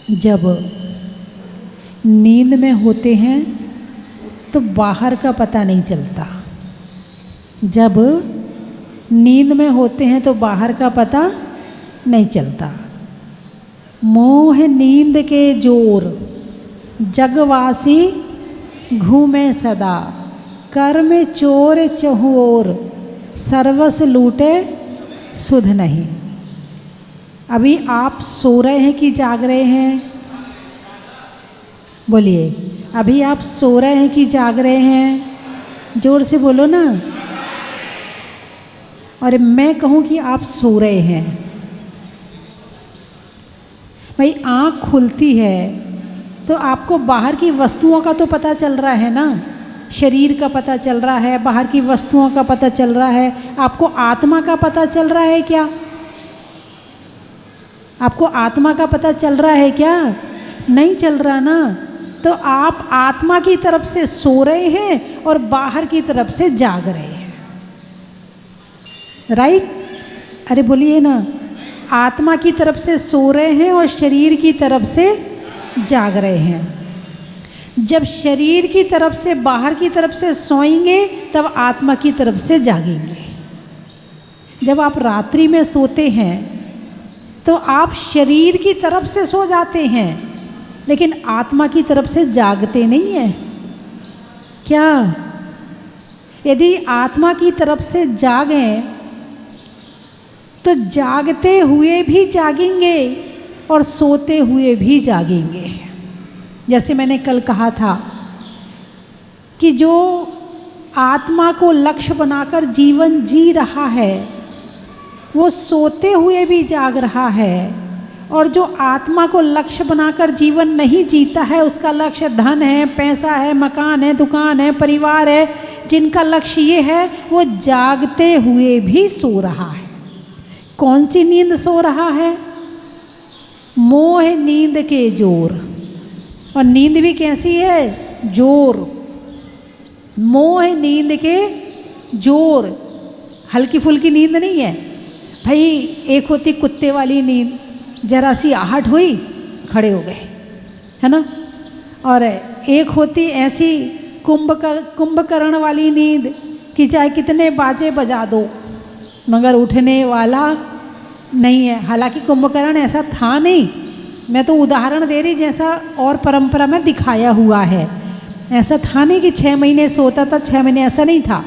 जब नींद में होते हैं तो बाहर का पता नहीं चलता। जब नींद में होते हैं तो बाहर का पता नहीं चलता। मोह नींद के जोर, जगवासी घूमे सदा, कर में चोर चहुओर, सर्वस लूटे सुध नहीं। अभी आप सो रहे हैं कि जाग रहे हैं? बोलिए, अभी आप सो रहे हैं कि जाग रहे हैं? जोर से बोलो ना। और मैं कहूँ कि आप सो रहे हैं, भाई आँख खुलती है तो आपको बाहर की वस्तुओं का तो पता चल रहा है ना, शरीर का पता चल रहा है, बाहर की वस्तुओं का पता चल रहा है। आपको आत्मा का पता चल रहा है क्या? आपको आत्मा का पता चल रहा है क्या? नहीं चल रहा ना। तो आप आत्मा की तरफ से सो रहे हैं और बाहर की तरफ से जाग रहे हैं, राइट? अरे बोलिए ना, आत्मा की तरफ से सो रहे हैं और शरीर की तरफ से जाग रहे हैं। जब शरीर की तरफ से बाहर की तरफ से सोएंगे तब आत्मा की तरफ से जागेंगे। जब आप रात्रि में सोते हैं तो आप शरीर की तरफ से सो जाते हैं लेकिन आत्मा की तरफ से जागते नहीं हैं क्या? यदि आत्मा की तरफ से जागें तो जागते हुए भी जागेंगे और सोते हुए भी जागेंगे। जैसे मैंने कल कहा था कि जो आत्मा को लक्ष्य बनाकर जीवन जी रहा है वो सोते हुए भी जाग रहा है, और जो आत्मा को लक्ष्य बनाकर जीवन नहीं जीता है, उसका लक्ष्य धन है, पैसा है, मकान है, दुकान है, परिवार है, जिनका लक्ष्य ये है, वो जागते हुए भी सो रहा है। कौन सी नींद सो रहा है? मोह नींद के जोर। और नींद भी कैसी है? जोर। मोह नींद के जोर, हल्की फुल्की नींद नहीं है भाई। एक होती कुत्ते वाली नींद, जरा सी आहट हुई खड़े हो गए, है ना? और एक होती ऐसी कुंभकर्ण वाली नींद कि चाहे कितने बाजे बजा दो मगर उठने वाला नहीं है। हालांकि कुंभकर्ण ऐसा था नहीं, मैं तो उदाहरण दे रही जैसा और परंपरा में दिखाया हुआ है। ऐसा था नहीं कि 6 महीने सोता था, 6 महीने, ऐसा नहीं था।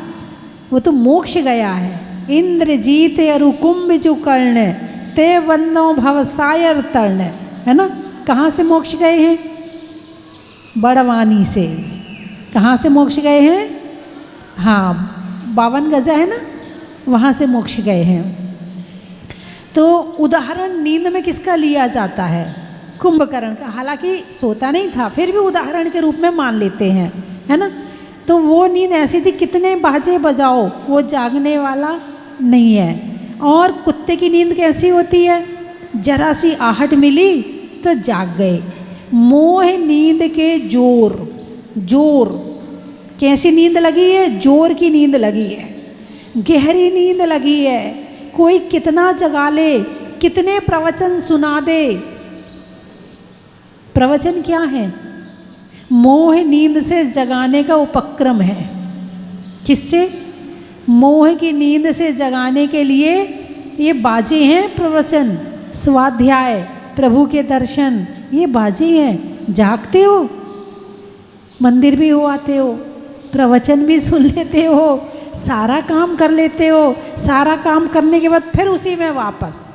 वो तो मोक्ष गया है। इंद्रजीत अरु कुंभ जो कर्ण, ते वंदो भव सायर तर्ण, है ना? कहाँ से मोक्ष गए हैं? बड़वानी से। कहाँ से मोक्ष गए हैं? हाँ, 52 गजा है ना, वहाँ से मोक्ष गए हैं। तो उदाहरण नींद में किसका लिया जाता है? कुंभकर्ण का। हालांकि सोता नहीं था, फिर भी उदाहरण के रूप में मान लेते हैं, है ना? तो वो नींद ऐसी थी, कितने बाजे बजाओ वो जागने वाला नहीं है। और कुत्ते की नींद कैसी होती है? जरा सी आहट मिली तो जाग गए। मोह नींद के जोर। जोर कैसी नींद लगी है? जोर की नींद लगी है, गहरी नींद लगी है। कोई कितना जगा ले, कितने प्रवचन सुना दे। प्रवचन क्या है? मोह नींद से जगाने का उपक्रम है। किससे? मोह की नींद से जगाने के लिए ये बाजे हैं प्रवचन, स्वाध्याय, प्रभु के दर्शन, ये बाजे हैं। जागते हो, मंदिर भी हो आते हो, प्रवचन भी सुन लेते हो, सारा काम कर लेते हो। सारा काम करने के बाद फिर उसी में वापस,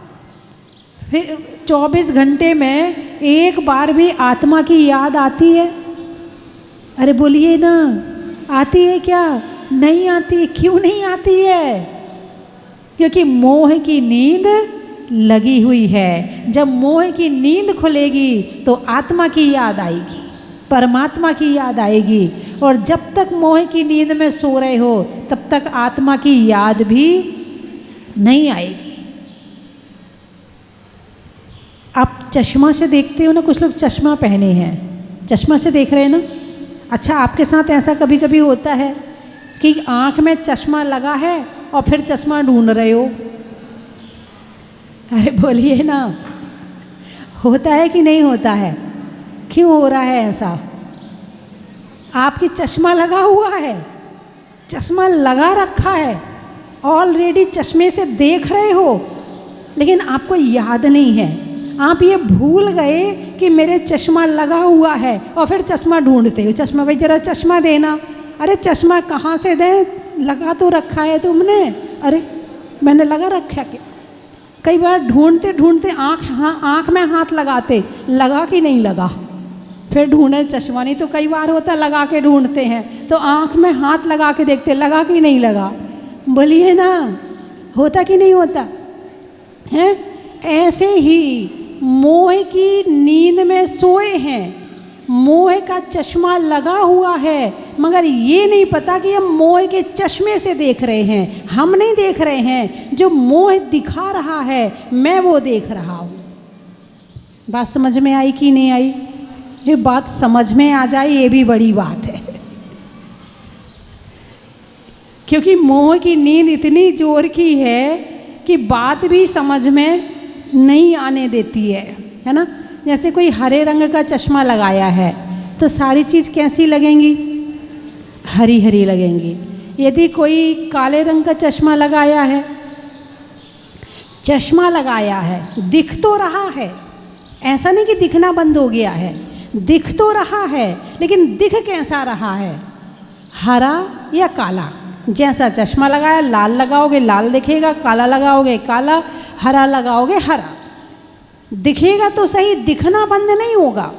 फिर 24 घंटे में एक बार भी आत्मा की याद आती है? अरे बोलिए ना, आती है क्या? नहीं आती। क्यों नहीं आती है? क्योंकि मोह की नींद लगी हुई है। जब मोह की नींद खुलेगी तो आत्मा की याद आएगी, परमात्मा की याद आएगी। और जब तक मोह की नींद में सो रहे हो तब तक आत्मा की याद भी नहीं आएगी। आप चश्मा से देखते हो ना, कुछ लोग चश्मा पहने हैं, चश्मा से देख रहे हैं ना। अच्छा, आपके साथ ऐसा कभी कभी होता है कि आँख में चश्मा लगा है और फिर चश्मा ढूंढ रहे हो? अरे बोलिए ना, होता है कि नहीं होता है? क्यों हो रहा है ऐसा? आपकी चश्मा लगा हुआ है, चश्मा लगा रखा है, ऑलरेडी चश्मे से देख रहे हो, लेकिन आपको याद नहीं है। आप ये भूल गए कि मेरे चश्मा लगा हुआ है और फिर चश्मा ढूंढते हो। चश्मा भाई ज़रा चश्मा देना। अरे चश्मा कहाँ से दे, लगा तो रखा है तुमने। अरे मैंने लगा रखा है। कई बार ढूंढते ढूंढते आँख में हाथ लगाते, लगा कि नहीं लगा, फिर ढूंढे चश्मा। नहीं तो कई बार होता लगा के ढूंढते हैं तो आँख में हाथ लगा के देखते, लगा कि नहीं लगा। बोलिए ना, होता कि नहीं होता है? ऐसे ही मोह की नींद में सोए हैं, मोह का चश्मा लगा हुआ है, मगर ये नहीं पता कि हम मोह के चश्मे से देख रहे हैं। हम नहीं देख रहे हैं, जो मोह दिखा रहा है मैं वो देख रहा हूँ। बात समझ में आई कि नहीं आई? ये बात समझ में आ जाए ये भी बड़ी बात है, क्योंकि मोह की नींद इतनी जोर की है कि बात भी समझ में नहीं आने देती है ना। जैसे कोई हरे रंग का चश्मा लगाया है तो सारी चीज़ कैसी लगेंगी? हरी हरी लगेंगी। यदि कोई काले रंग का चश्मा लगाया है, चश्मा लगाया है, दिख तो रहा है, ऐसा नहीं कि दिखना बंद हो गया है, दिख तो रहा है, लेकिन दिख कैसा रहा है? हरा या काला? जैसा चश्मा लगाया, लाल लगाओगे लाल दिखेगा, काला लगाओगे काला, हरा लगाओगे हरा दिखेगा। तो सही, दिखना बंद नहीं होगा।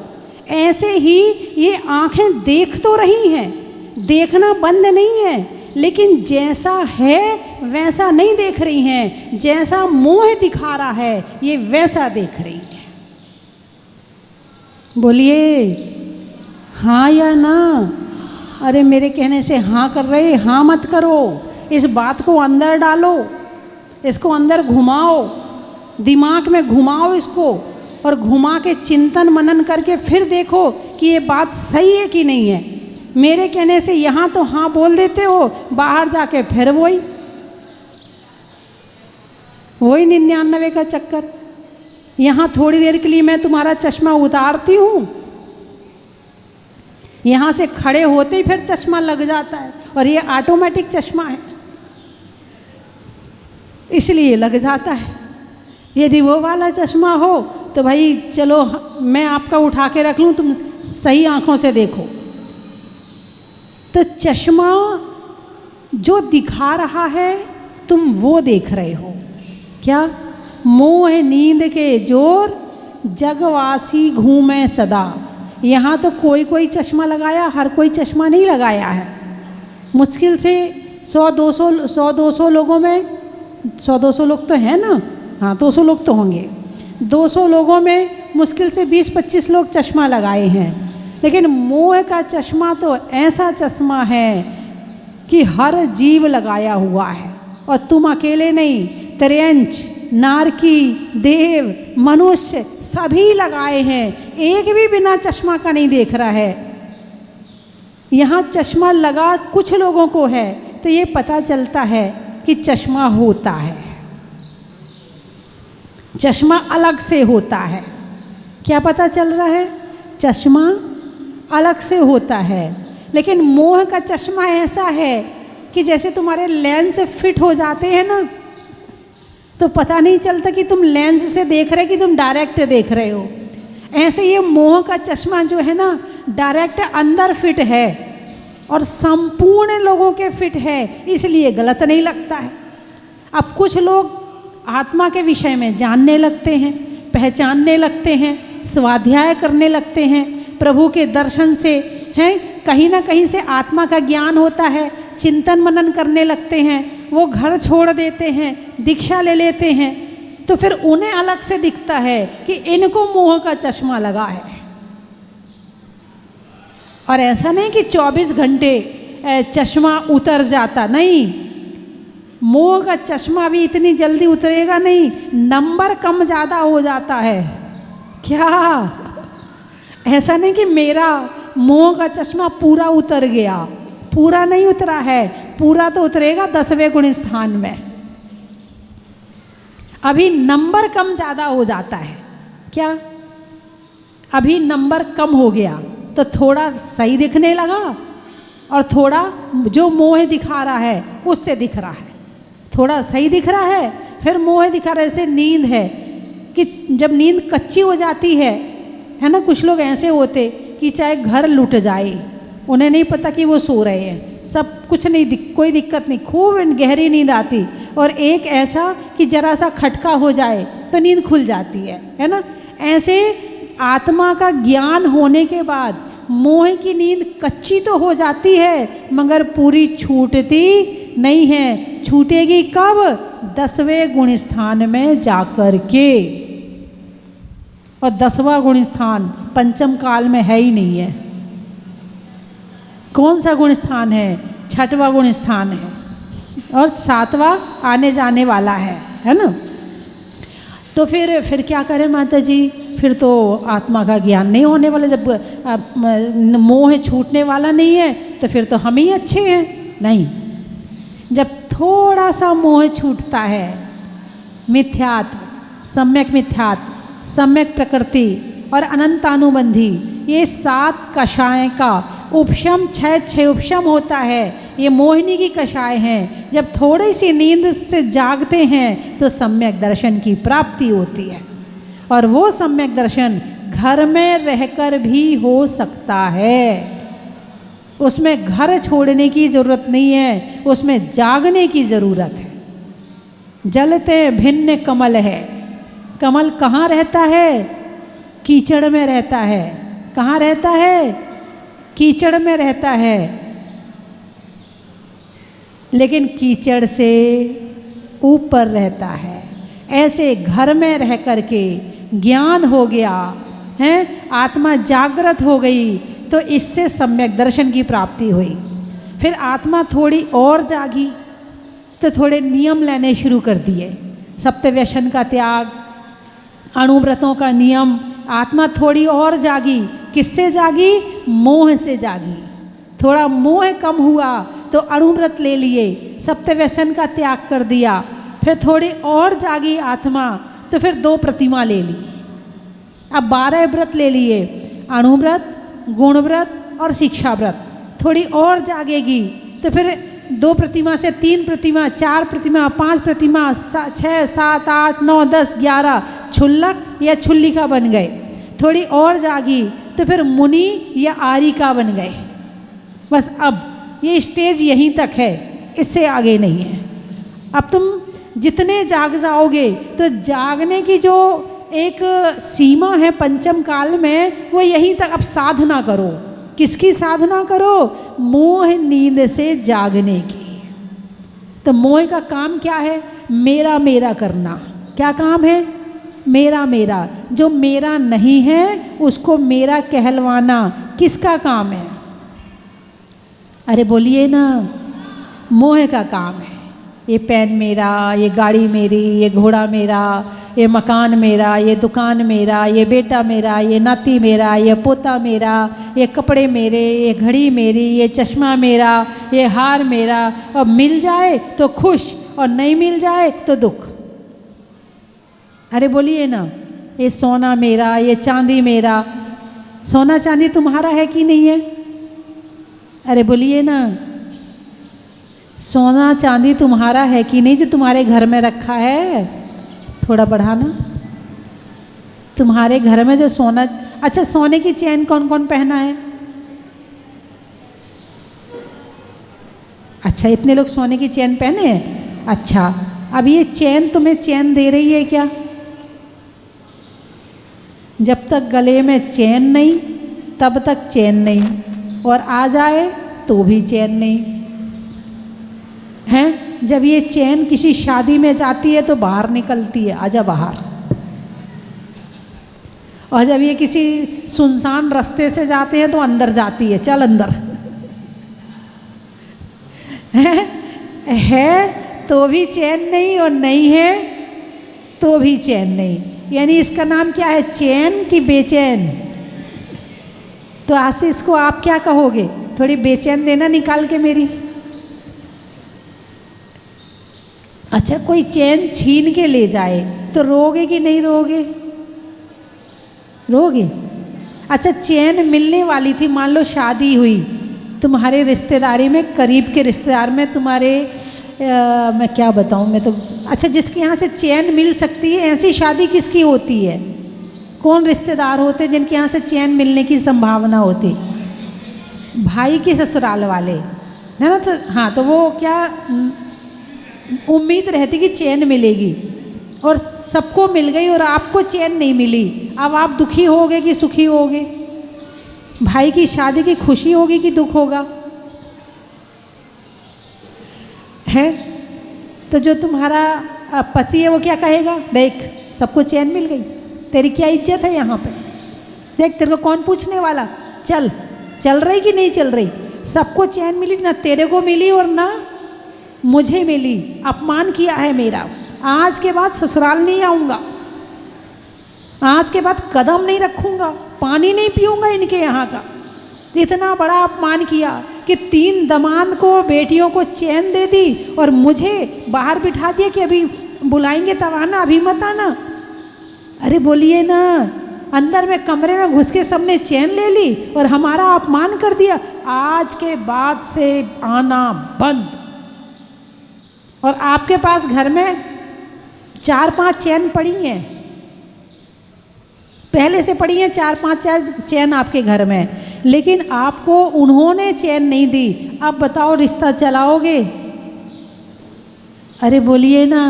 ऐसे ही ये आँखें देख तो रही हैं, देखना बंद नहीं है, लेकिन जैसा है वैसा नहीं देख रही हैं। जैसा मोह दिखा रहा है ये वैसा देख रही है। बोलिए हाँ या ना? अरे मेरे कहने से हाँ कर रहे, हाँ मत करो। इस बात को अंदर डालो, इसको अंदर घुमाओ, दिमाग में घुमाओ इसको, और घुमा के चिंतन मनन करके फिर देखो कि ये बात सही है कि नहीं है। मेरे कहने से यहाँ तो हाँ बोल देते हो, बाहर जाके फिर वही 99 का चक्कर। यहाँ थोड़ी देर के लिए मैं तुम्हारा चश्मा उतारती हूँ, यहाँ से खड़े होते ही फिर चश्मा लग जाता है, और ये ऑटोमेटिक चश्मा है इसलिए लग जाता है। यदि वो वाला चश्मा हो तो भाई चलो मैं आपका उठा के रख लूँ, तुम सही आँखों से देखो। तो चश्मा जो दिखा रहा है तुम वो देख रहे हो। क्या? मोह नींद के जोर जगवासी घूमे सदा। यहाँ तो कोई कोई चश्मा लगाया, हर कोई चश्मा नहीं लगाया है। मुश्किल से 100-200 लोगों में, 100-200 लोग तो हैं ना, हाँ 200 लोग तो होंगे, 200 लोगों में मुश्किल से 20-25 लोग चश्मा लगाए हैं। लेकिन मोह का चश्मा तो ऐसा चश्मा है कि हर जीव लगाया हुआ है, और तुम अकेले नहीं, त्र्यंच, नारकी, देव, मनुष्य सभी लगाए हैं। एक भी बिना चश्मा का नहीं देख रहा है। यहाँ चश्मा लगा कुछ लोगों को है तो ये पता चलता है कि चश्मा होता है। चश्मा अलग से होता है। क्या पता चल रहा है? चश्मा अलग से होता है। लेकिन मोह का चश्मा ऐसा है कि जैसे तुम्हारे लेंस फिट हो जाते हैं ना, तो पता नहीं चलता कि तुम लेंस से देख रहे कि तुम डायरेक्ट देख रहे हो। ऐसे ये मोह का चश्मा जो है ना, डायरेक्ट अंदर फिट है और संपूर्ण लोगों के फिट है, इसलिए गलत नहीं लगता है। अब कुछ लोग आत्मा के विषय में जानने लगते हैं, पहचानने लगते हैं, स्वाध्याय करने लगते हैं, प्रभु के दर्शन से हैं, कहीं ना कहीं से आत्मा का ज्ञान होता है, चिंतन मनन करने लगते हैं, वो घर छोड़ देते हैं, दीक्षा ले लेते हैं, तो फिर उन्हें अलग से दिखता है कि इनको मोह का चश्मा लगा है। और ऐसा नहीं कि 24 घंटे चश्मा उतर जाता, नहीं, मोह का चश्मा भी इतनी जल्दी उतरेगा नहीं, नंबर कम ज़्यादा हो जाता है। क्या? ऐसा नहीं कि मेरा मोह का चश्मा पूरा उतर गया, पूरा नहीं उतरा है, पूरा तो उतरेगा 10वें गुण स्थान में, अभी नंबर कम ज़्यादा हो जाता है। क्या? अभी नंबर कम हो गया तो थोड़ा सही दिखने लगा और थोड़ा जो मोह दिखा रहा है उससे दिख रहा है, थोड़ा सही दिख रहा है फिर मोह दिखा रहा है। जैसे नींद है कि जब नींद कच्ची हो जाती है ना, कुछ लोग ऐसे होते कि चाहे घर लुट जाए उन्हें नहीं पता कि वो सो रहे हैं, सब कुछ नहीं कोई दिक्कत नहीं, खूब गहरी नींद आती। और एक ऐसा कि जरा सा खटका हो जाए तो नींद खुल जाती है ना। ऐसे आत्मा का ज्ञान होने के बाद मोह की नींद कच्ची तो हो जाती है मगर पूरी छूटती नहीं है। छूटेगी कब? 10वें गुण स्थान में जाकर के। और 10वां गुण स्थान पंचम काल में है ही नहीं है। कौन सा गुण स्थान है? 6वां गुण स्थान है और 7वां आने जाने वाला है ना। तो फिर क्या करें माता जी? फिर तो आत्मा का ज्ञान नहीं होने वाला। जब मोह छूटने वाला नहीं है तो फिर तो हम ही अच्छे हैं। नहीं, जब थोड़ा सा मोह छूटता है, मिथ्यात्व, सम्यक मिथ्यात्व, सम्यक प्रकृति और अनंतानुबंधी, ये 7 कषाय का उपशम 6 उपशम होता है। ये मोहिनी की कषाय हैं। जब थोड़ी सी नींद से जागते हैं तो सम्यक दर्शन की प्राप्ति होती है। और वो सम्यक दर्शन घर में रहकर भी हो सकता है। उसमें घर छोड़ने की ज़रूरत नहीं है, उसमें जागने की ज़रूरत है। जलते भिन्न कमल है। कमल कहाँ रहता है? कीचड़ में रहता है। कहाँ रहता है? कीचड़ में रहता है। लेकिन कीचड़ से ऊपर रहता है। ऐसे घर में रह कर के ज्ञान हो गया है, आत्मा जागृत हो गई तो इससे सम्यक दर्शन की प्राप्ति हुई। फिर आत्मा थोड़ी और जागी तो थोड़े नियम लेने शुरू कर दिए। सप्तव्यसन का त्याग, अणुव्रतों का नियम। आत्मा थोड़ी और जागी। किससे जागी? मोह से जागी। थोड़ा मोह कम हुआ तो अणुव्रत ले लिए, सप्तव्यसन का त्याग कर दिया। फिर थोड़ी और जागी आत्मा तो फिर 2 प्रतिमा ले ली। अब 12 व्रत ले लिए, अणुव्रत, गुणव्रत और शिक्षा व्रत। थोड़ी और जागेगी तो फिर 2 प्रतिमा से 3 प्रतिमा, 4 प्रतिमा, 5 प्रतिमा, 6, 7, 8, 9, 10, 11 क्षुल्लक या क्षुल्लिका बन गए। थोड़ी और जागी तो फिर मुनि या आरिका बन गए। बस अब ये स्टेज यहीं तक है, इससे आगे नहीं है। अब तुम जितने जाग जाओगे तो जागने की जो एक सीमा है पंचम काल में वो यहीं तक। अब साधना करो। किसकी साधना करो? मोह नींद से जागने की। तो मोह का काम क्या है? मेरा मेरा करना। क्या काम है? मेरा मेरा। जो मेरा नहीं है उसको मेरा कहलवाना किसका काम है? अरे बोलिए ना, मोह का काम है। ये पेन मेरा, ये गाड़ी मेरी, ये घोड़ा मेरा, ये मकान मेरा, ये दुकान मेरा, ये बेटा मेरा, ये नाती मेरा, ये पोता मेरा, ये कपड़े मेरे, ये घड़ी मेरी, ये चश्मा मेरा, ये हार मेरा। और मिल जाए तो खुश और नहीं मिल जाए तो दुख। अरे बोलिए ना, ये सोना मेरा, ये चांदी मेरा। सोना चांदी तुम्हारा है कि नहीं है? अरे बोलिए ना, सोना चांदी तुम्हारा है कि नहीं जो तुम्हारे घर में रखा है? थोड़ा बढ़ाना। तुम्हारे घर में जो सोना, अच्छा सोने की चेन कौन कौन पहना है? अच्छा इतने लोग सोने की चेन पहने हैं। अच्छा अब ये चेन तुम्हें चैन दे रही है क्या? जब तक गले में चैन नहीं तब तक चैन नहीं, और आ जाए तो भी चैन नहीं है। जब ये चैन किसी शादी में जाती है तो बाहर निकलती है, आजा बाहर। और जब ये किसी सुनसान रास्ते से जाते हैं तो अंदर जाती है, चल अंदर। है तो भी चैन नहीं और नहीं है तो भी चैन नहीं। यानी इसका नाम क्या है? चैन की बेचैन। तो आशीष को आप क्या कहोगे? थोड़ी बेचैन देना निकाल के मेरी। अच्छा कोई चैन छीन के ले जाए तो रोगे कि नहीं रोगे? रोगे? अच्छा, चैन मिलने वाली थी, मान लो शादी हुई तुम्हारे रिश्तेदारी में, करीब के रिश्तेदार में तुम्हारे, मैं क्या बताऊँ, मैं तो, अच्छा जिसके यहाँ से चैन मिल सकती है, ऐसी शादी किसकी होती है? कौन रिश्तेदार होते हैं जिनके यहाँ से चैन मिलने की संभावना होती? भाई के ससुराल वाले, है ना। तो हाँ, तो वो क्या उम्मीद रहती कि चैन मिलेगी, और सबको मिल गई और आपको चैन नहीं मिली। अब आप दुखी होगे कि सुखी होगे? भाई की शादी की खुशी होगी कि दुख होगा? है तो जो तुम्हारा पति है वो क्या कहेगा, देख सबको चैन मिल गई, तेरी क्या इज्जत है यहाँ पे, देख तेरे को कौन पूछने वाला, चल रही कि नहीं चल रही, सबको चैन मिली, ना तेरे को मिली और ना मुझे मिली, अपमान किया है मेरा, आज के बाद ससुराल नहीं आऊँगा, आज के बाद कदम नहीं रखूँगा, पानी नहीं पीऊँगा इनके यहाँ का। इतना बड़ा अपमान किया कि 3 दामाद को, बेटियों को चैन दे दी और मुझे बाहर बिठा दिया कि अभी बुलाएंगे तब आना, अभी मत आना। अरे बोलिए ना, अंदर में कमरे में घुस के सबने चैन ले ली और हमारा अपमान कर दिया, आज के बाद से आना बंद। और आपके पास घर में 4-5 चैन पड़ी हैं, पहले से पड़ी हैं 4-5 चैन आपके घर में, लेकिन आपको उन्होंने चैन नहीं दी। अब बताओ रिश्ता चलाओगे? अरे बोलिए ना,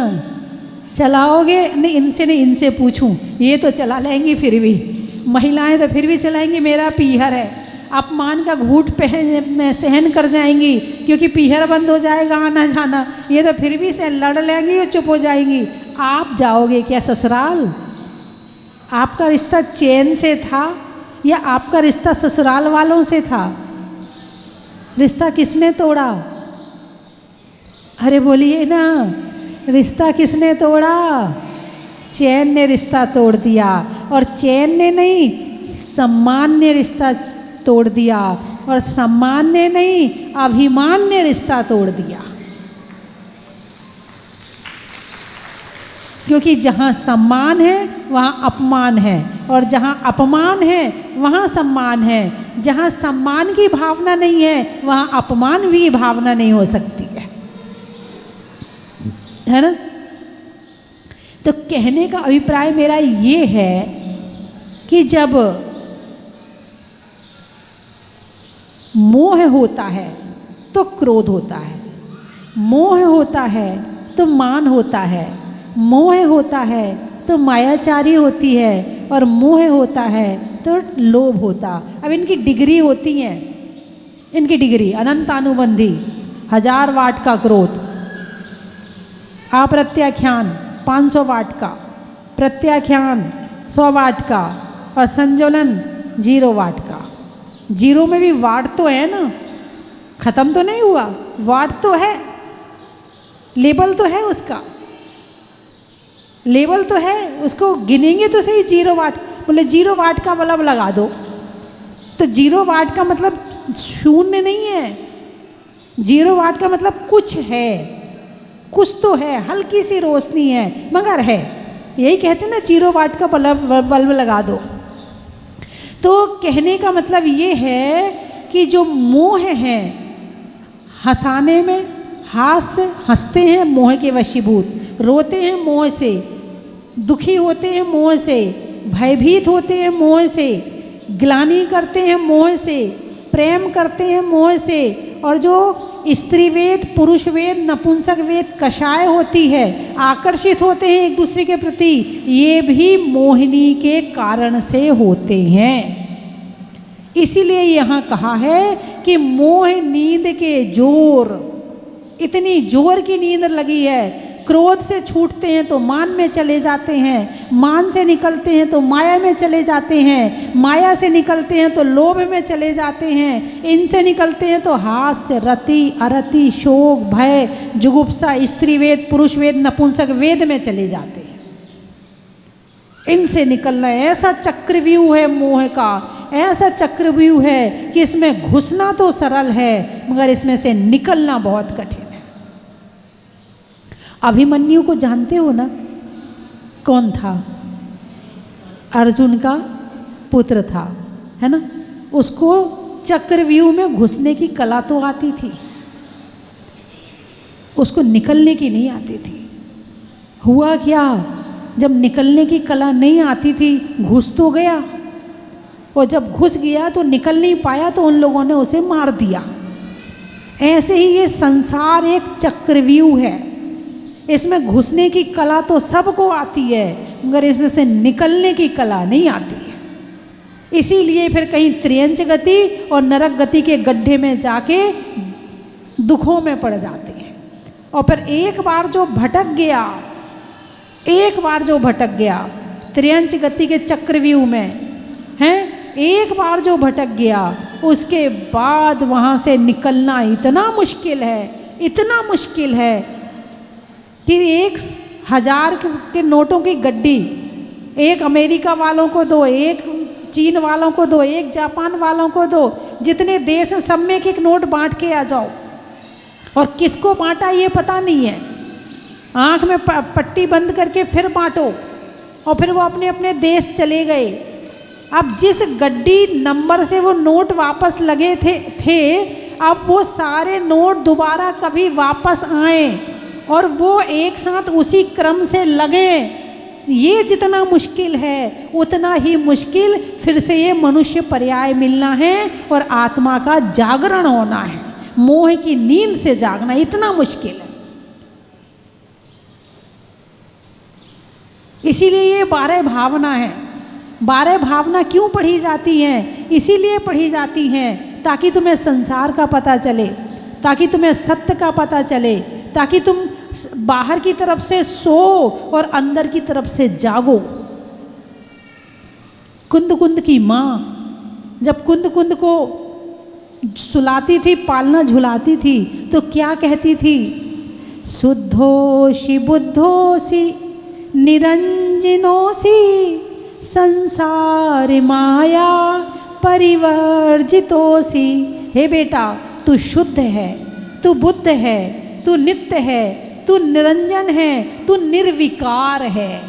चलाओगे? नहीं, इनसे नहीं, इनसे पूछूं, ये तो चला लेंगी फिर भी, महिलाएं तो फिर भी चलाएंगी, मेरा पीहर है, अपमान का घूंट में सहन कर जाएंगी, क्योंकि पीहर बंद हो जाएगा आना जाना, ये तो फिर भी से लड़ लेंगी और चुप हो जाएंगी। आप जाओगे क्या ससुराल? आपका रिश्ता चैन से था या आपका रिश्ता ससुराल वालों से था? रिश्ता किसने तोड़ा? अरे बोलिए ना, रिश्ता किसने तोड़ा? चैन ने रिश्ता तोड़ दिया, और चैन ने नहीं, सम्मान ने रिश्ता तोड़ दिया, और सम्मान ने नहीं, अभिमान ने रिश्ता तोड़ दिया। क्योंकि जहाँ सम्मान है वहाँ अपमान है, और जहाँ अपमान है वहाँ सम्मान है। जहाँ सम्मान की भावना नहीं है वहाँ अपमान की भावना नहीं हो सकती है ना। तो कहने का अभिप्राय मेरा ये है कि जब मोह होता है तो क्रोध होता है, मोह होता है तो मान होता है, मोह होता है तो मायाचारी होती है, और मोह होता है तो लोभ होता। अब इनकी डिग्री होती है, इनकी डिग्री अनंतानुबंधी, 1000 वाट का क्रोध, अप्रत्याख्यान 500 वाट का, प्रत्याख्यान 100 वाट का, और संजोलन 0 वाट का। 0 में भी वाट तो है ना, खत्म तो नहीं हुआ, वाट तो है, लेबल तो है उसका, लेवल तो है, उसको गिनेंगे तो सही। 0 वाट बोले 0 वाट का बल्ब लगा दो, तो 0 वाट का मतलब शून्य नहीं है, 0 वाट का मतलब कुछ है, कुछ तो है, हल्की सी रोशनी है मगर है। यही कहते हैं ना, 0 वाट का बल्ब लगा दो। तो कहने का मतलब ये है कि जो मोह है, हंसाने में हास्य, हंसते हैं मोह के वशीभूत, रोते हैं मोह से, दुखी होते हैं मोह से, भयभीत होते हैं मोह से, ग्लानि करते हैं मोह से, प्रेम करते हैं मोह से, और जो स्त्री वेद, पुरुष वेद, नपुंसक वेद कषाय होती है, आकर्षित होते हैं एक दूसरे के प्रति, ये भी मोहिनी के कारण से होते हैं। इसीलिए यहाँ कहा है कि मोह नींद के जोर, इतनी जोर की नींद लगी है, क्रोध से छूटते हैं तो मान में चले जाते हैं, मान से निकलते हैं तो माया में चले जाते हैं, माया से निकलते हैं तो लोभ में चले जाते हैं, इनसे निकलते हैं तो हास्य, रति, अरति, शोक, भय, जुगुप्सा, स्त्री वेद, पुरुष वेद, नपुंसक वेद में चले जाते हैं। इनसे निकलना है, ऐसा चक्रव्यूह है मोह का, ऐसा चक्रव्यूह है कि इसमें घुसना तो सरल है मगर इसमें से निकलना बहुत कठिन है। अभिमन्यु को जानते हो ना, कौन था? अर्जुन का पुत्र था, है ना, उसको चक्रव्यूह में घुसने की कला तो आती थी, उसको निकलने की नहीं आती थी। हुआ क्या, जब निकलने की कला नहीं आती थी घुस तो गया, और जब घुस गया तो निकल नहीं पाया तो उन लोगों ने उसे मार दिया। ऐसे ही ये संसार एक चक्रव्यूह है, इसमें घुसने की कला तो सबको आती है मगर इसमें से निकलने की कला नहीं आती है। इसीलिए फिर कहीं त्रियंच गति और नरक गति के गड्ढे में जाके दुखों में पड़ जाते हैं। और फिर एक बार जो भटक गया, एक बार जो भटक गया त्रियंच गति के चक्रव्यूह में हैं, एक बार जो भटक गया उसके बाद वहाँ से निकलना इतना मुश्किल है, इतना मुश्किल है कि 1000 के नोटों की गड्डी एक अमेरिका वालों को दो, एक चीन वालों को दो, एक जापान वालों को दो, जितने देश हैं सब में एक नोट बांट के आ जाओ। और किसको बांटा ये पता नहीं है, आँख में पट्टी बंद करके फिर बांटो, और फिर वो अपने अपने देश चले गए। अब जिस गड्डी नंबर से वो नोट वापस लगे थे अब वो सारे नोट दोबारा कभी वापस आए और वो एक साथ उसी क्रम से लगे। ये जितना मुश्किल है उतना ही मुश्किल फिर से ये मनुष्य पर्याय मिलना है और आत्मा का जागरण होना है। मोह की नींद से जागना इतना मुश्किल है। इसीलिए ये 12 भावना है। 12 भावना क्यों पढ़ी जाती हैं? इसीलिए पढ़ी जाती हैं ताकि तुम्हें संसार का पता चले, ताकि तुम्हें सत्य का पता चले, ताकि तुम बाहर की तरफ से सो और अंदर की तरफ से जागो। कुंद कुंद की माँ जब कुंद कुंद को सुलाती थी, पालना झुलाती थी, तो क्या कहती थी? शुद्धोषि बुद्धोषि निरंजनोषि संसार माया परिवर्जितोषि। हे बेटा, तू शुद्ध है, तू बुद्ध है, तू नित्य है, तू निरंजन है, तू निर्विकार है।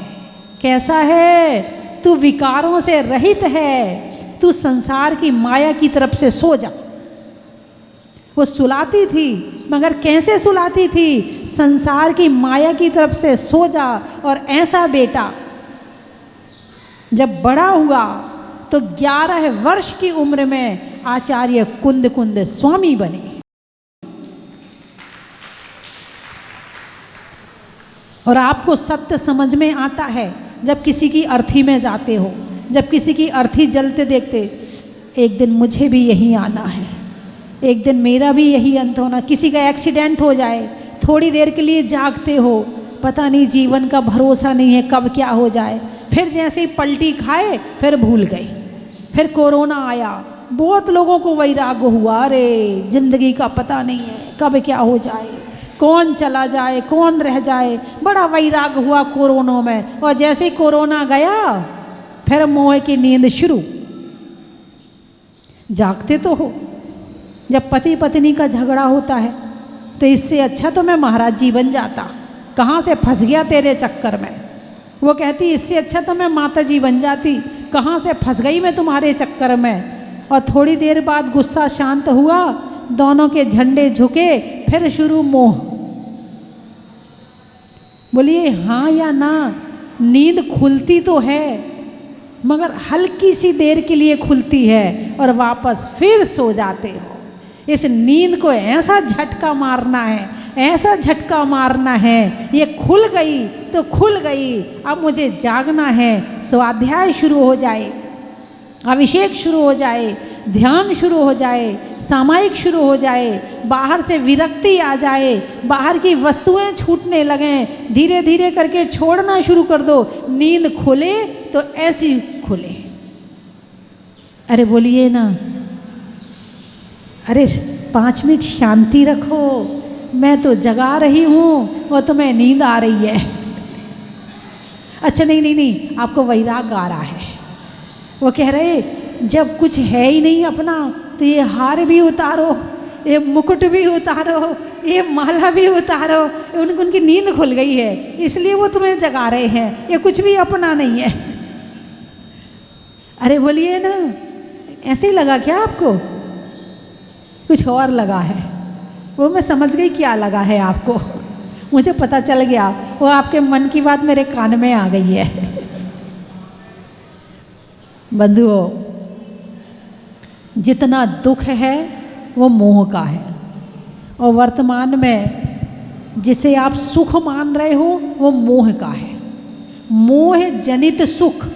कैसा है? तू विकारों से रहित है, तू संसार की माया की तरफ से सो जा। वो सुलाती थी मगर कैसे सुलाती थी? संसार की माया की तरफ से सो जा। और ऐसा बेटा जब बड़ा हुआ तो 11 वर्ष की उम्र में आचार्य कुंद कुंद स्वामी बने। और आपको सत्य समझ में आता है जब किसी की अर्थी में जाते हो, जब किसी की अर्थी जलते देखते, एक दिन मुझे भी यही आना है, एक दिन मेरा भी यही अंत होना। किसी का एक्सीडेंट हो जाए, थोड़ी देर के लिए जागते हो, पता नहीं जीवन का भरोसा नहीं है कब क्या हो जाए। फिर जैसे ही पलटी खाए फिर भूल गए। फिर कोरोना आया, बहुत लोगों को वैराग्य हुआ, अरे जिंदगी का पता नहीं है कब क्या हो जाए, कौन चला जाए कौन रह जाए। बड़ा वैराग्य हुआ कोरोना में। और जैसे ही कोरोना गया फिर मोह की नींद शुरू। जागते तो हो, जब पति पत्नी का झगड़ा होता है तो इससे अच्छा तो मैं महाराज जी बन जाता, कहाँ से फंस गया तेरे चक्कर में। वो कहती इससे अच्छा तो मैं माता जी बन जाती, कहाँ से फंस गई मैं तुम्हारे चक्कर में। और थोड़ी देर बाद गुस्सा शांत हुआ, दोनों के झंडे झुके, फिर शुरू मोह। बोलिए हाँ या ना? नींद खुलती तो है मगर हल्की सी देर के लिए खुलती है और वापस फिर सो जाते हो। इस नींद को ऐसा झटका मारना है, ऐसा झटका मारना है, ये खुल गई तो खुल गई, अब मुझे जागना है। स्वाध्याय शुरू हो जाए, अभिषेक शुरू हो जाए, ध्यान शुरू हो जाए, सामायिक शुरू हो जाए, बाहर से विरक्ति आ जाए, बाहर की वस्तुएं छूटने लगें, धीरे धीरे करके छोड़ना शुरू कर दो। नींद खुले तो ऐसी खुले। अरे बोलिए ना, अरे 5 मिनट शांति रखो, मैं तो जगा रही हूँ और तुम्हें नींद आ रही है। अच्छा नहीं नहीं नहीं, आपको वैराग्य आ रहा है। वो कह रहे जब कुछ है ही नहीं अपना तो ये हार भी उतारो, ये मुकुट भी उतारो, ये माला भी उतारो। उनकी नींद खुल गई है इसलिए वो तुम्हें जगा रहे हैं, ये कुछ भी अपना नहीं है। अरे बोलिए ना, ऐसे ही लगा क्या आपको? कुछ और लगा है, वो मैं समझ गई क्या लगा है आपको। मुझे पता चल गया, वो आपके मन की बात मेरे कान में आ गई है। बंधुओं, जितना दुख है वो मोह का है, और वर्तमान में जिसे आप सुख मान रहे हो वो मोह का है। मोह जनित सुख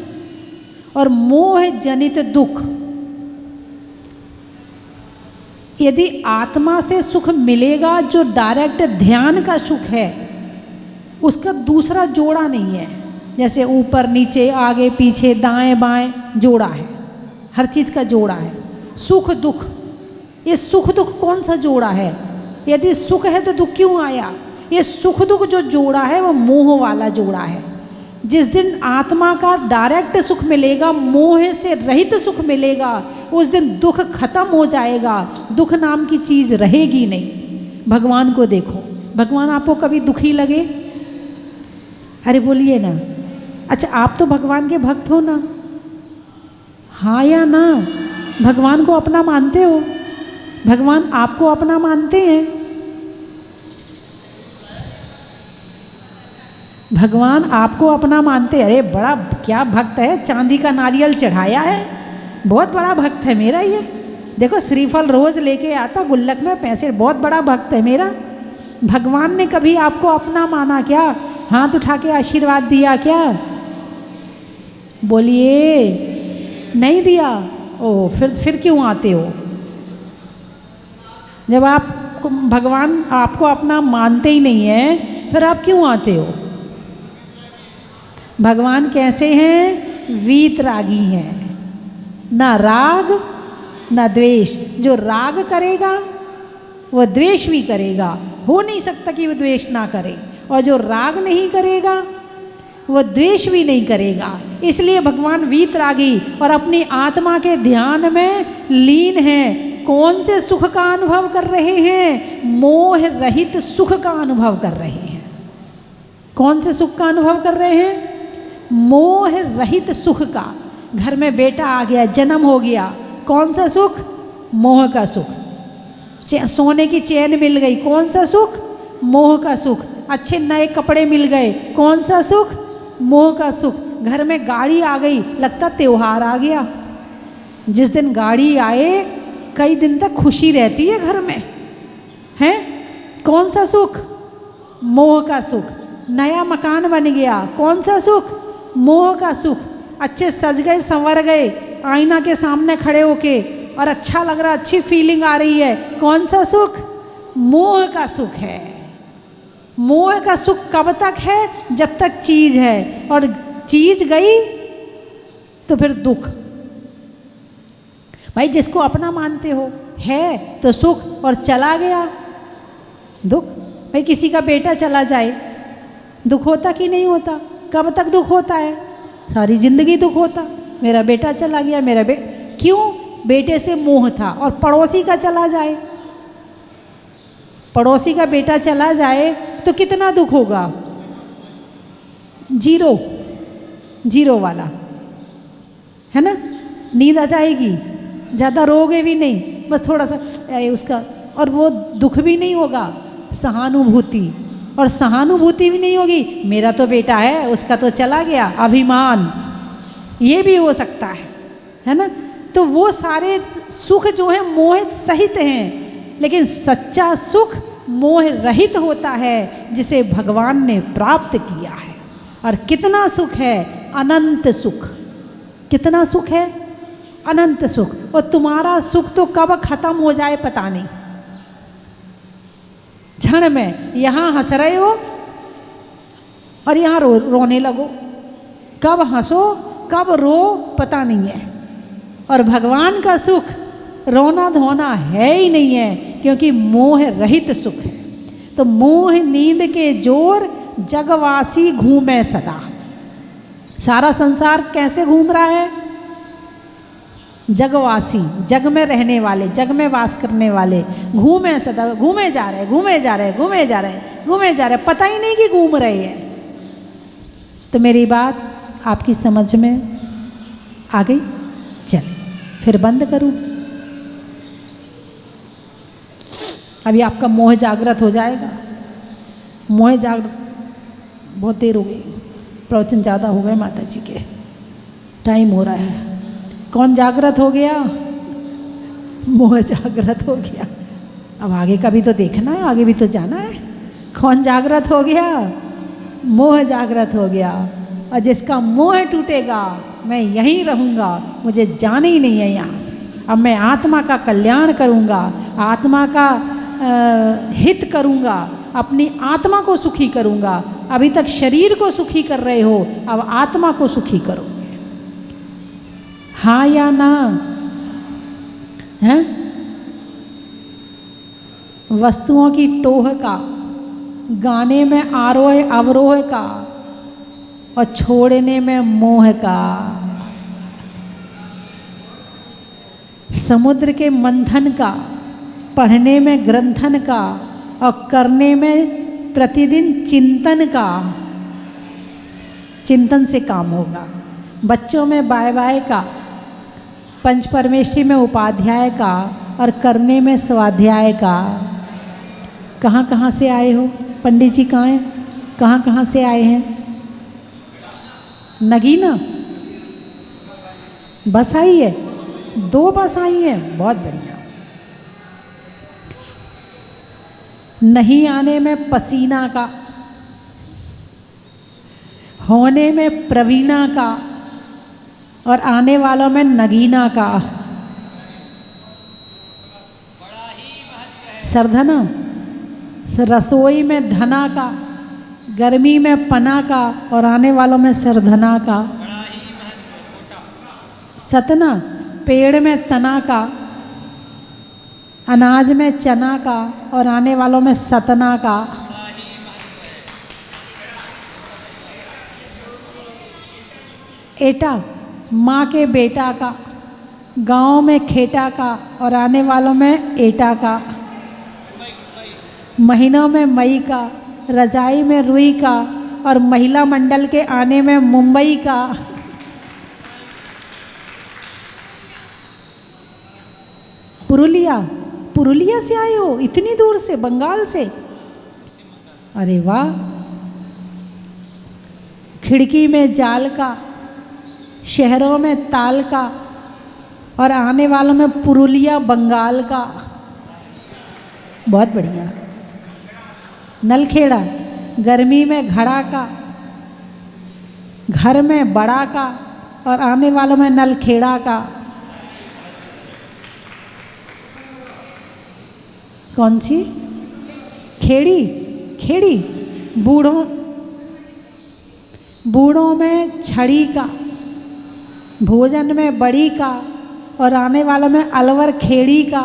और मोह जनित दुख। यदि आत्मा से सुख मिलेगा जो डायरेक्ट ध्यान का सुख है, उसका दूसरा जोड़ा नहीं है। जैसे ऊपर नीचे आगे पीछे दाएं बाएं जोड़ा है, हर चीज़ का जोड़ा है। सुख दुख, ये सुख दुख कौन सा जोड़ा है? यदि सुख है तो दुख क्यों आया? ये सुख दुख जो जोड़ा है वो मोह वाला जोड़ा है। जिस दिन आत्मा का डायरेक्ट सुख मिलेगा, मोह से रहित सुख मिलेगा, उस दिन दुख खत्म हो जाएगा। दुख नाम की चीज़ रहेगी नहीं। भगवान को देखो, भगवान आपको कभी दुखी लगे? अरे बोलिए ना। अच्छा, आप तो भगवान के भक्त हो ना? हाँ या ना? भगवान को अपना मानते हो? भगवान आपको अपना मानते हैं? भगवान आपको अपना मानते? अरे बड़ा क्या भक्त है, चांदी का नारियल चढ़ाया है, बहुत बड़ा भक्त है मेरा ये। देखो श्रीफल रोज लेके आता गुल्लक में पैसे, बहुत बड़ा भक्त है मेरा। भगवान ने कभी आपको अपना माना क्या? हाथ उठा के आशीर्वाद दिया क्या? बोलिए, नहीं दिया। ओ, फिर क्यों आते हो? जब आप भगवान आपको अपना मानते ही नहीं है, फिर आप क्यों आते हो? भगवान कैसे हैं? वीतरागी हैं, ना राग ना द्वेष। जो राग करेगा वो द्वेष भी करेगा, हो नहीं सकता कि वो द्वेष ना करे। और जो राग नहीं करेगा वो द्वेष भी नहीं करेगा। इसलिए भगवान वीतरागी और अपनी आत्मा के ध्यान में लीन हैं। कौन से सुख का अनुभव कर रहे हैं? मोह रहित सुख का अनुभव कर रहे हैं। कौन से सुख का अनुभव कर रहे हैं? मोह रहित सुख का। घर में बेटा आ गया, जन्म हो गया, कौन सा सुख? मोह का सुख। सोने की चैन मिल गई, कौन सा सुख? मोह का सुख। अच्छे नए कपड़े मिल गए, कौन सा सुख? मोह का सुख। घर में गाड़ी आ गई, लगता त्योहार आ गया। जिस दिन गाड़ी आए कई दिन तक खुशी रहती है घर में, हैं? कौन सा सुख? मोह का सुख। नया मकान बन गया, कौन सा सुख? मोह का सुख। अच्छे सज गए संवर गए, आईना के सामने खड़े होके और अच्छा लग रहा, अच्छी फीलिंग आ रही है, कौन सा सुख? मोह का सुख है। मोह का सुख कब तक है? जब तक चीज है, और चीज गई तो फिर दुख। भाई जिसको अपना मानते हो है तो सुख, और चला गया दुख। भाई किसी का बेटा चला जाए दुख होता कि नहीं होता? कब तक दुख होता है? सारी जिंदगी दुख होता। मेरा बेटा चला गया, क्यों? बेटे से मोह था। और पड़ोसी का चला जाए, पड़ोसी का बेटा चला जाए तो कितना दुख होगा? जीरो वाला, है ना? नींद आ जाएगी, ज़्यादा रोगे भी नहीं, बस थोड़ा सा उसका, और वो दुख भी नहीं होगा, सहानुभूति। और सहानुभूति भी नहीं होगी, मेरा तो बेटा है, उसका तो चला गया, अभिमान, ये भी हो सकता है ना? तो वो सारे सुख जो है मोह सहित हैं, लेकिन सच्चा सुख मोह रहित होता है, जिसे भगवान ने प्राप्त किया है। और कितना सुख है? अनंत सुख। कितना सुख है? अनंत सुख। और तुम्हारा सुख तो कब खत्म हो जाए पता नहीं। क्षण में यहाँ हंस रहे हो और यहाँ रोने लगो, कब हंसो कब रो पता नहीं है। और भगवान का सुख रोना धोना है ही नहीं है, क्योंकि मोह रहित सुख है। तो मोह नींद के जोर जगवासी घूमे सदा। सारा संसार कैसे घूम रहा है? जगवासी, जग में रहने वाले, जग में वास करने वाले घूमे सदा, घूमे जा रहे, घूमे जा रहे, घूमे जा रहे, घूमे जा रहे, पता ही नहीं कि घूम रहे हैं। तो मेरी बात आपकी समझ में आ गई? चल फिर बंद करूं? अभी आपका मोह जागृत हो जाएगा। मोह जागृत, बहुत देर हो गई, प्रवचन ज़्यादा हो गए माता जी के, टाइम हो रहा है। कौन जागृत हो गया? मोह जागृत हो गया। अब आगे का भी तो देखना है, आगे भी तो जाना है। कौन जागृत हो गया? मोह जागृत हो गया। और जिसका मोह टूटेगा, मैं यहीं रहूँगा, मुझे जाना ही नहीं है यहाँ से। अब मैं आत्मा का कल्याण करूँगा, आत्मा का हित करूँगा, अपनी आत्मा को सुखी करूँगा। अभी तक शरीर को सुखी कर रहे हो, अब आत्मा को सुखी करो। हाँ या ना? हैं? वस्तुओं की टोह का, गाने में आरोह अवरोह का और छोड़ने में मोह का, समुद्र के मंथन का, पढ़ने में ग्रंथन का और करने में प्रतिदिन चिंतन का। चिंतन से काम होगा। बच्चों में बाय बाय का, पंच परमेष्ठी में उपाध्याय का और करने में स्वाध्याय का। कहाँ कहाँ से आए हो? पंडित जी कहाँ हैं? कहाँ कहाँ से आए हैं? नगीना बस आई है, 2 बस आई है, बहुत बढ़िया। नहीं आने में पसीना का, होने में प्रवीणा का और आने वालों में नगीना का। सरधना, रसोई में धना का, गर्मी में पना का और आने वालों में सरधना का। सतना, पेड़ में तना का, अनाज में चना का और आने वालों में सतना का। एटा, माँ के बेटा का, गांव में खेटा का और आने वालों में एटा का। महीनों में मई का, रजाई में रुई का और महिला मंडल के आने में मुंबई का। पुरुलिया, पुरुलिया से आए हो? इतनी दूर से, बंगाल से? अरे वाह। खिड़की में जाल का, शहरों में ताल का और आने वालों में पुरुलिया बंगाल का। बहुत बढ़िया। नलखेड़ा, गर्मी में घड़ा का, घर में बड़ा का और आने वालों में नलखेड़ा का। कौन सी? खेड़ी, खेड़ी। बूढ़ों में छड़ी का, भोजन में बड़ी का और आने वालों में अलवर खेड़ी का।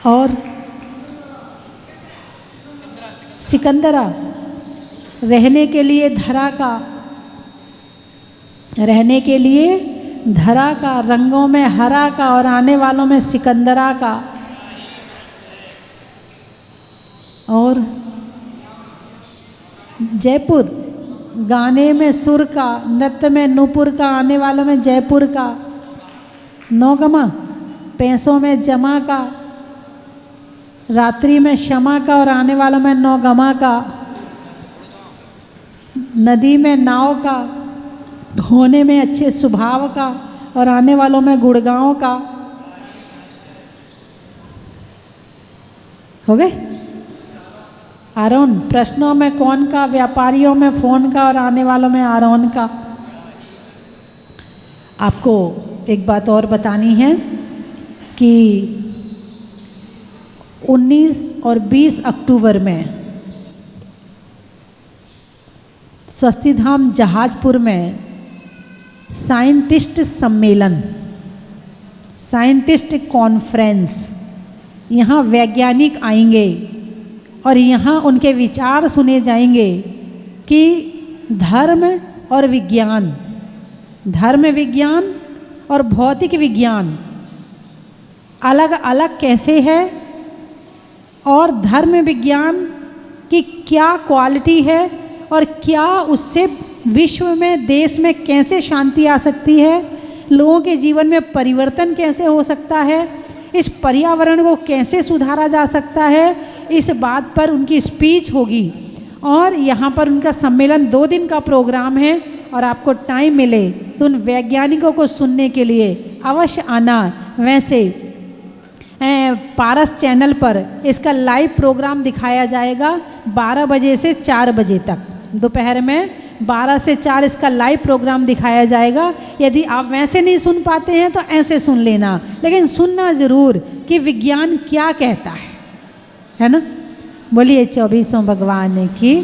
और सिकंदरा, रहने के लिए धरा का, रहने के लिए धरा का, रंगों में हरा का और आने वालों में सिकंदरा का। और जयपुर, गाने में सुर का, नृत्य में नूपुर का, आने वालों में जयपुर का। नौगमा, पैसों में जमा का, रात्रि में क्षमा का और आने वालों में नौगमा का। नदी में नाव का, होने में अच्छे स्वभाव का और आने वालों में गुड़गांव का। हो गए? आरोन, प्रश्नों में कौन का, व्यापारियों में फोन का और आने वालों में आरोन का। आपको एक बात और बतानी है कि 19 और 20 अक्टूबर में स्वस्तिधाम जहाजपुर में साइंटिस्ट सम्मेलन, साइंटिस्ट कॉन्फ्रेंस, यहाँ वैज्ञानिक आएंगे और यहाँ उनके विचार सुने जाएंगे कि धर्म और विज्ञान, धर्म विज्ञान और भौतिक विज्ञान अलग अलग कैसे है और धर्म विज्ञान की क्या क्वालिटी है और क्या उससे विश्व में, देश में कैसे शांति आ सकती है, लोगों के जीवन में परिवर्तन कैसे हो सकता है, इस पर्यावरण को कैसे सुधारा जा सकता है, इस बात पर उनकी स्पीच होगी। और यहाँ पर उनका सम्मेलन 2 दिन का प्रोग्राम है और आपको टाइम मिले तो उन वैज्ञानिकों को सुनने के लिए अवश्य आना। वैसे पारस चैनल पर इसका लाइव प्रोग्राम दिखाया जाएगा 12 बजे से 4 बजे तक, दोपहर में 12 से 4 इसका लाइव प्रोग्राम दिखाया जाएगा। यदि आप वैसे नहीं सुन पाते हैं तो ऐसे सुन लेना, लेकिन सुनना ज़रूर कि विज्ञान क्या कहता है ना। बोलिए 24वें भगवान की।